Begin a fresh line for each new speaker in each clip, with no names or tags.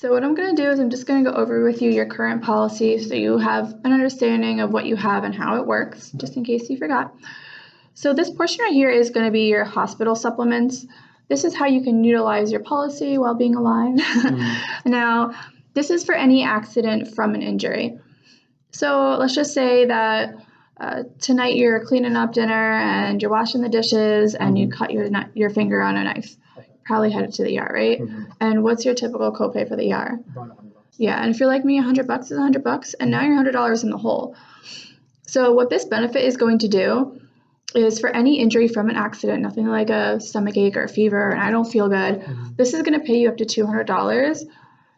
So what I'm going to do is I'm just going to go over with you your current policy so you have an understanding of what you have and how it works, just in case you forgot. So this portion right here is going to be your hospital supplements. This is how you can utilize your policy while being alive. Now, this is for any accident from an injury. So let's just say that tonight you're cleaning up dinner and you're washing the dishes and you cut your finger on a knife. Probably headed to the ER, right? And what's your typical copay for the ER?
About $100.
Yeah, and if you're like me, $100 is $100, and now you're $100 in the hole. So what this benefit is going to do is for any injury from an accident, nothing like a stomach ache or a fever, and I don't feel good, this is going to pay you up to $200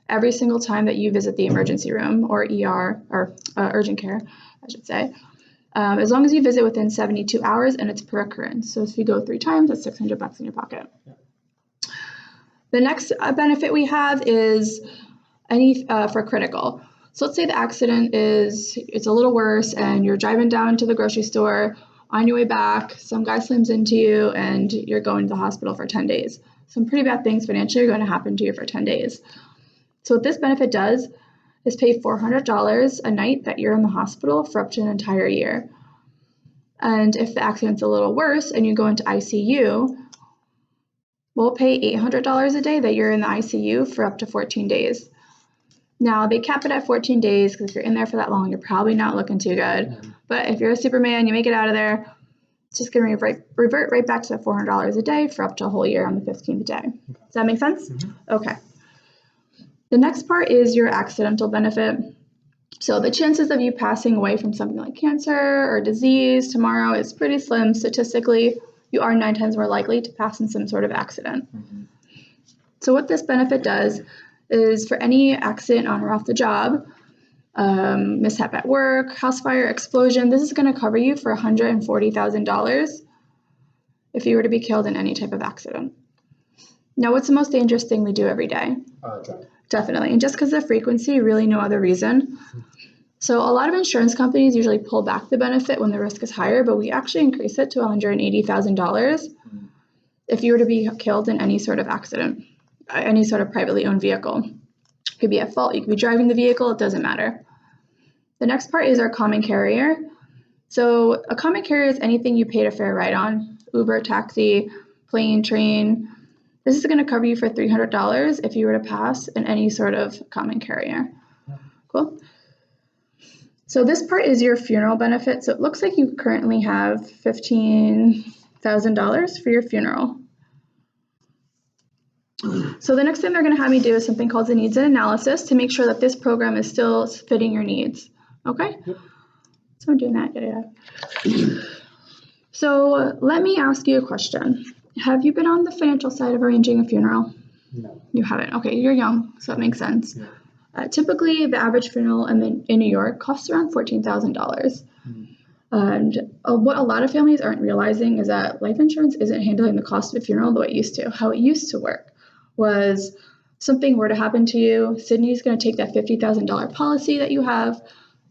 every single time that you visit the emergency room or ER or urgent care, I should say. As long as you visit within 72 hours and it's per occurrence. So if you go 3 times, that's $600 in your pocket.
Yeah.
The next benefit we have is any for critical. So let's say the accident it's a little worse and you're driving down to the grocery store. On your way back, some guy slams into you and you're going to the hospital for 10 days. Some pretty bad things financially are going to happen to you for 10 days. So what this benefit does is pay $400 a night that you're in the hospital for up to an entire year. And if the accident's a little worse and you go into ICU, we'll pay $800 a day that you're in the ICU for up to 14 days. Now, they cap it at 14 days because if you're in there for that long, you're probably not looking too good. But if you're a Superman, you make it out of there, it's just going to revert right back to that $400 a day for up to a whole year on the 15th day. Does that make sense? Okay. The next part is your accidental benefit. So the chances of you passing away from something like cancer or disease tomorrow is pretty slim statistically. You are 9 times more likely to pass in some sort of accident. So what this benefit does is for any accident on or off the job, mishap at work, house fire, explosion, this is going to cover you for $140,000 if you were to be killed in any type of accident. Now, what's the most dangerous thing we do every day?
Driving.
Definitely. And just because of the frequency, really no other reason. So a lot of insurance companies usually pull back the benefit when the risk is higher, but we actually increase it to $180,000 if you were to be killed in any sort of accident, any sort of privately owned vehicle. You could be at fault, you could be driving the vehicle, it doesn't matter. The next part is our common carrier. So a common carrier is anything you paid a fair ride on, Uber, taxi, plane, train. This is going to cover you for $300 if you were to pass in any sort of common carrier. Cool. So this part is your funeral benefit. So it looks like you currently have $15,000 for your funeral. So the next thing they're going to have me do is something called the needs and analysis to make sure that this program is still fitting your needs. Okay? Yep. So I'm doing that. Yeah. So let me ask you a question. Have you been on the financial side of arranging a funeral?
No.
You haven't. Okay, you're young, so that makes sense.
Yeah.
Typically, the average funeral in New York costs around $14,000. And what a lot of families aren't realizing is that life insurance isn't handling the cost of a funeral the way it used to. How it used to work was something were to happen to you, Sydney's going to take that $50,000 policy that you have,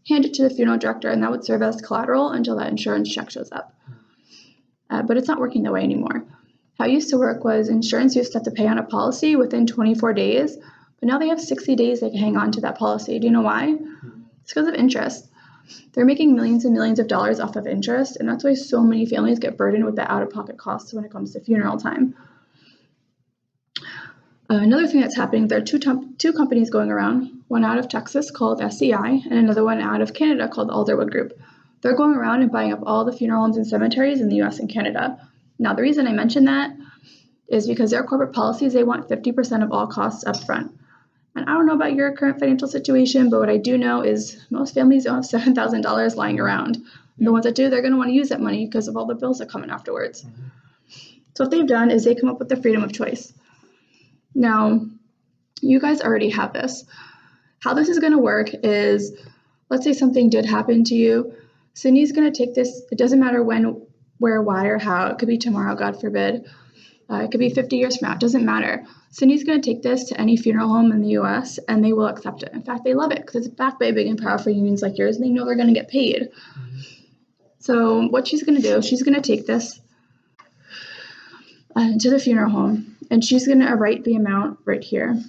hand it to the funeral director, and that would serve as collateral until that insurance check shows up. But it's not working that way anymore. How it used to work was insurance used to have to pay on a policy within 24 days, but now they have 60 days they can hang on to that policy. Do you know why? It's because of interest. They're making millions and millions of dollars off of interest, and that's why so many families get burdened with the out-of-pocket costs when it comes to funeral time. Another thing that's happening, there are two companies going around, one out of Texas called SCI and another one out of Canada called Alderwood Group. They're going around and buying up all the funeral homes and cemeteries in the US and Canada. Now, the reason I mention that is because their corporate policies, they want 50% of all costs up front. And I don't know about your current financial situation, but what I do know is most families don't have $7,000 lying around. And the ones that do, they're going to want to use that money because of all the bills that come in afterwards. So what they've done is they come up with the freedom of choice. Now, you guys already have this. How this is going to work is, let's say something did happen to you. Sydney's going to take this, it doesn't matter when, where, why, or how. It could be tomorrow, God forbid. It could be 50 years from now. It doesn't matter. Sydney's going to take this to any funeral home in the U.S., and they will accept it. In fact, they love it because it's backed by big and powerful unions like yours, and they know they're going to get paid. So what she's going to do, she's going to take this to the funeral home, and she's going to write the amount right here.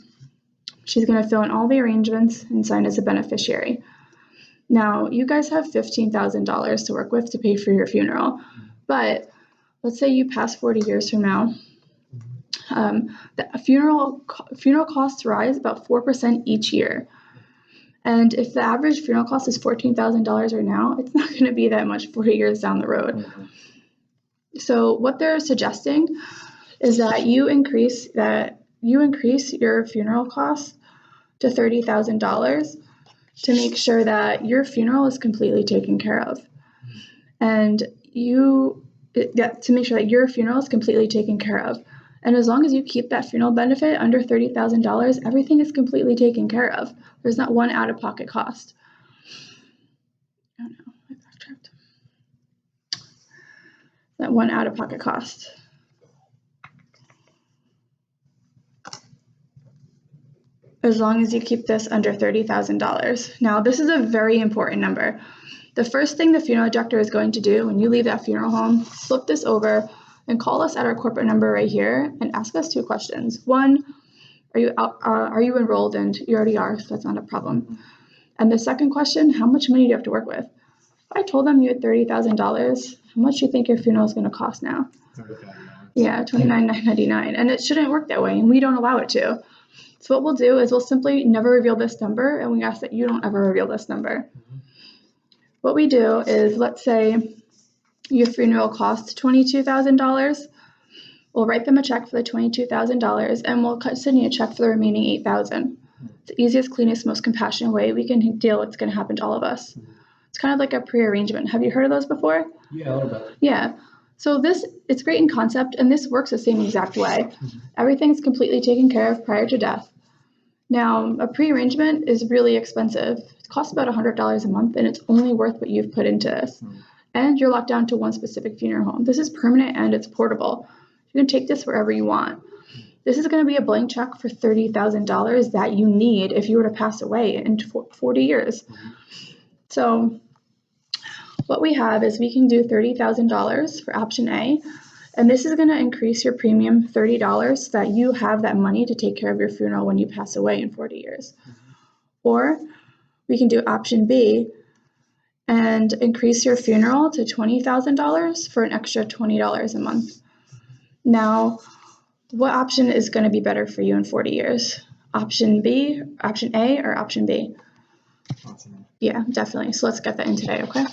She's going to fill in all the arrangements and sign as a beneficiary. Now, you guys have $15,000 to work with to pay for your funeral, but let's say you pass 40 years from now. The funeral costs rise about 4% each year. And if the average funeral cost is $14,000 right now, it's not going to be that much 40 years down the road. So what they're suggesting is that you increase your funeral costs to $30,000 to make sure that your funeral is completely taken care of. And to make sure that your funeral is completely taken care of. And as long as you keep that funeral benefit under $30,000, everything is completely taken care of. There's not one out-of-pocket cost. Oh no, I backtracked. Not one out-of-pocket cost. As long as you keep this under $30,000. Now, this is a very important number. The first thing the funeral director is going to do when you leave that funeral home, flip this over and call us at our corporate number right here and ask us 2 questions. One, are you enrolled? And you already are, so that's not a problem. And the second question, how much money do you have to work with? If I told them you had $30,000, how much do you think your funeral is going to cost now? Yeah, $29,999. And it shouldn't work that way, and we don't allow it to. So what we'll do is we'll simply never reveal this number, and we ask that you don't ever reveal this number. What we do is, let's say your funeral costs $22,000. We'll write them a check for the $22,000, and we'll send you a check for the remaining $8,000. It's the easiest, cleanest, most compassionate way we can deal with what's going to happen to all of us. It's kind of like a pre-arrangement. Have you heard of those before?
Yeah, a little bit.
Yeah. So it's great in concept, and this works the same exact way. Everything's completely taken care of prior to death. Now, a pre-arrangement is really expensive. It costs about $100 a month, and it's only worth what you've put into this. And you're locked down to one specific funeral home. This is permanent, and it's portable. You can take this wherever you want. This is going to be a blank check for $30,000 that you need if you were to pass away in 40 years. So what we have is we can do $30,000 for option A, and this is going to increase your premium $30 so that you have that money to take care of your funeral when you pass away in 40 years. Or we can do option B and increase your funeral to $20,000 for an extra $20 a month. Now, what option is going to be better for you in 40 years? Option B, option A, or option B?
Option A.
Yeah, definitely. So let's get that in today, okay?